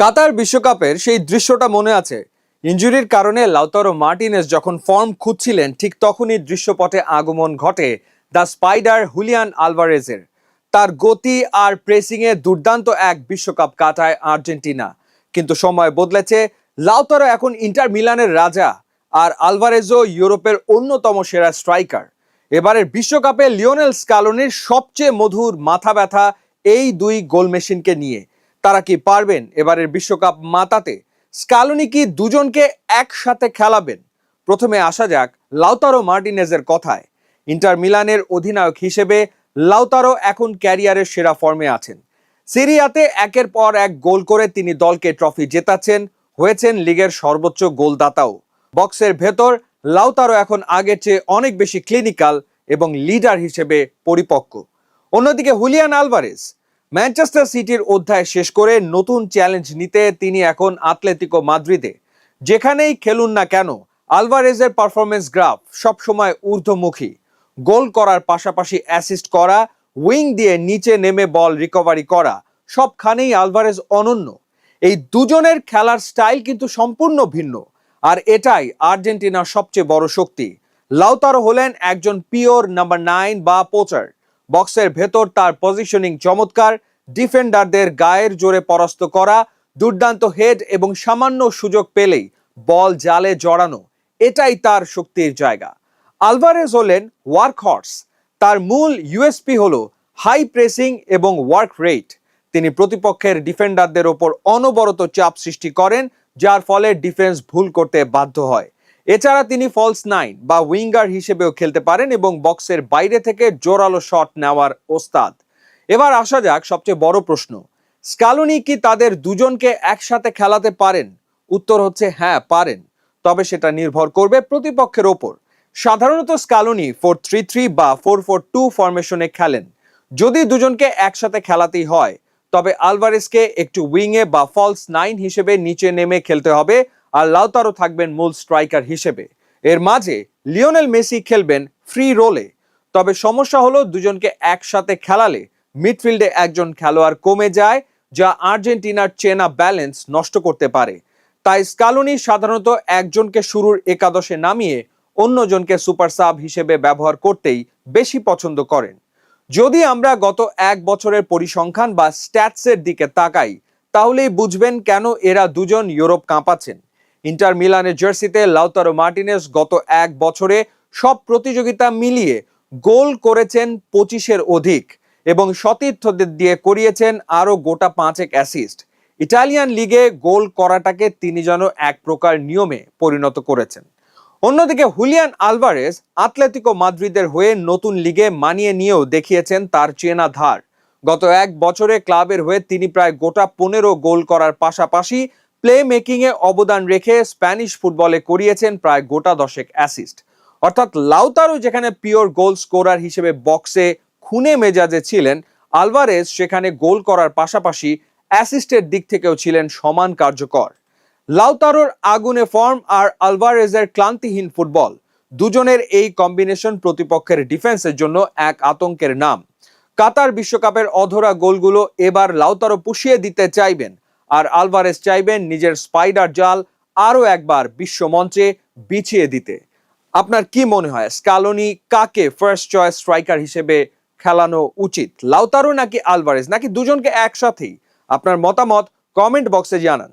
কাতার বিশ্বকাপের সেই দৃশ্যটা মনে আছে। ইনজুরির কারণে লাউতারো মার্টিনেজ যখন ফর্ম খুঁজছিলেন, ঠিক তখনই দৃশ্যপটে আগমন ঘটে দ্য স্পাইডার হুলিয়ান আলভারেজের। তার গতি আর প্রেসিংয়ে দুর্দান্ত এক বিশ্বকাপ কাটায় আর্জেন্টিনা। কিন্তু সময় বদলেছে, লাউতারো এখন ইন্টার মিলানের রাজা, আর আলভারেজও ইউরোপের অন্যতম সেরা স্ট্রাইকার। এবারের বিশ্বকাপে লিওনেল স্কালোনির সবচেয়ে মধুর মাথা ব্যথা এই দুই গোল মেশিনকে নিয়ে। তারা কি পারবেন এবারের বিশ্বকাপ মাতাতে? স্কালোনি কি দুজনকে একসাথে খেলাবেন? প্রথমে আসা যাক লাউতারো মার্টিনেজের কথায়। ইন্টার মিলানের অধিনায়ক হিসেবে লাউতারো এখন ক্যারিয়ারের সেরা ফর্মে আছেন। সিরিয়াতে একের পর এক গোল করে তিনি দলকে ট্রফি জেতাচ্ছেন, হয়েছেন লিগের সর্বোচ্চ গোলদাতাও। বক্সের ভেতর লাউতারো এখন আগের চেয়ে অনেক বেশি ক্লিনিক্যাল এবং লিডার হিসেবে পরিপক্ক। অন্যদিকে হুলিয়ান আলভারেজ ম্যানচেস্টার সিটির অধ্যায় শেষ করে নতুন চ্যালেঞ্জ নিতে তিনি এখন আতলেতিকো মাদ্রিদে। যেখানেই খেলুন না কেন, আলভারেজের পারফরমেন্স গ্রাফ সবসময় ঊর্ধ্বমুখী। গোল করার পাশাপাশি অ্যাসিস্ট করা, উইং দিয়ে নিচে নেমে বল রিকভারি করা, সবখানেই আলভারেজ অনন্য। এই দুজনের খেলার স্টাইল কিন্তু সম্পূর্ণ ভিন্ন, আর এটাই আর্জেন্টিনার সবচেয়ে বড় শক্তি। লাউতারো হলেন একজন পিওর নাম্বার 9 বা পোচার। বক্সের ভেতর তার পজিশনিং চমৎকার, ডিফেন্ডারদের গায়ের জোরে পরাস্ত করা, দুর্দান্ত হেড এবং সামান্য সুযোগ পেলেই বল জালে জড়ানো, এটাই তার শক্তির জায়গা। আলভারেজ হলেন ওয়ার্ক হর্স। তার মূল ইউএসপি হলো হাই প্রেসিং এবং ওয়ার্ক রেট। তিনি প্রতিপক্ষের ডিফেন্ডারদের ওপর অনবরত চাপ সৃষ্টি করেন, যার ফলে ডিফেন্স ভুল করতে বাধ্য হয়। এছাড়া তিনি ফলস 9 বা উইঙ্গার হিসেবেও খেলতে পারেন এবং বক্সের বাইরে থেকে জোরালো শট নেওয়ার ওস্তাদ। এবার আসা যাক সবচেয়ে বড় প্রশ্ন, স্কালোনি কি তাদের দুজনকে একসাথে খেলাতে পারেন? উত্তর হচ্ছে হ্যাঁ, পারেন। তবে সেটা নির্ভর করবে প্রতিপক্ষের ওপর। সাধারণত স্কালোনি 4-3-3 বা 4-4-2 ফরমেশনে খেলেন। যদি দুজনকে একসাথে খেলাতেই হয়, তবে আলভারেজকে একটু উইংয়ে বা ফলস 9 হিসেবে নিচে নেমে খেলতে হবে, আর লাউতারো থাকবেন মূল স্ট্রাইকার হিসেবে। এর মাঝে লিওনেল মেসি খেলবেন ফ্রি রোলে। তবে সমস্যা হলো, দুজনকে একসাথে খেলালে মিডফিল্ডে একজন খেলোয়াড় কমে যায়, যা আর্জেন্টিনার চেনা ব্যালেন্স নষ্ট করতে পারে। তাই স্কালোনি সাধারণত একজনকে শুরুর একাদশে নামিয়ে অন্যজনকে সুপার সাব হিসেবে ব্যবহার করতেই বেশি পছন্দ করেন। যদি আমরা গত এক বছরের পরিসংখ্যান বা স্ট্যাটসের দিকে তাকাই, তাহলেই বুঝবেন কেন এরা দুজন ইউরোপ কাঁপাচ্ছেন। ইন্টার মিলানের জার্সিতে লাউতারো মার্টিনেজ গত এক বছরে সব প্রতিযোগিতা মিলিয়ে গোল করেছেন 25-এর অধিক এবং সতীর্থদের দিয়ে করিয়েছেন আরো গোটা 5 অ্যাসিস্ট। ইটালিয়ান লিগে গোল করাটাকে তিনি যেন এক প্রকার নিয়মে পরিণত করেছেন। অন্যদিকে হুলিয়ান আলভারেজ আতলেতিকো মাদ্রিদের হয়ে নতুন লিগে মানিয়ে নিয়েও দেখিয়েছেন তার চেনা ধার। গত এক বছরে ক্লাবের হয়ে তিনি প্রায় গোটা 15 গোল করার পাশাপাশি প্লে মেকিংয়ে অবদান রেখে স্প্যানিশ ফুটবলে করিয়েছেন প্রায় গোটা 10 অ্যাসিস্ট। অর্থাৎ লাউতারো যেখানে পিওর গোল স্কোরার হিসেবে বক্সে খুনে মেজাজে ছিলেন, আলভারেজ সেখানে গোল করার পাশাপাশি অ্যাসিস্টের দিক থেকেও ছিলেন সমান কার্যকর। লাউতারোর আগুনে ফর্ম আর আলভারেজের ক্লান্তিহীন ফুটবল, দুজনের এই কম্বিনেশন প্রতিপক্ষের ডিফেন্সের জন্য এক আতঙ্কের নাম। কাতার বিশ্বকাপের অধরা গোলগুলো এবার লাউতারো পুষিয়ে দিতে চাইবেন, আর আলভারেজ চাইবেন নিজের স্পাইডার জাল আরো একবার বিশ্বমঞ্চে বিছিয়ে দিতে। আপনার কি মনে হয়, স্কালোনি কাকে ফার্স্ট চয়েস স্ট্রাইকার হিসেবে খেলানো উচিত? লাউতারো নাকি আলভারেজ, নাকি দুজনকে একসাথেই? আপনার মতামত কমেন্ট বক্সে জানান।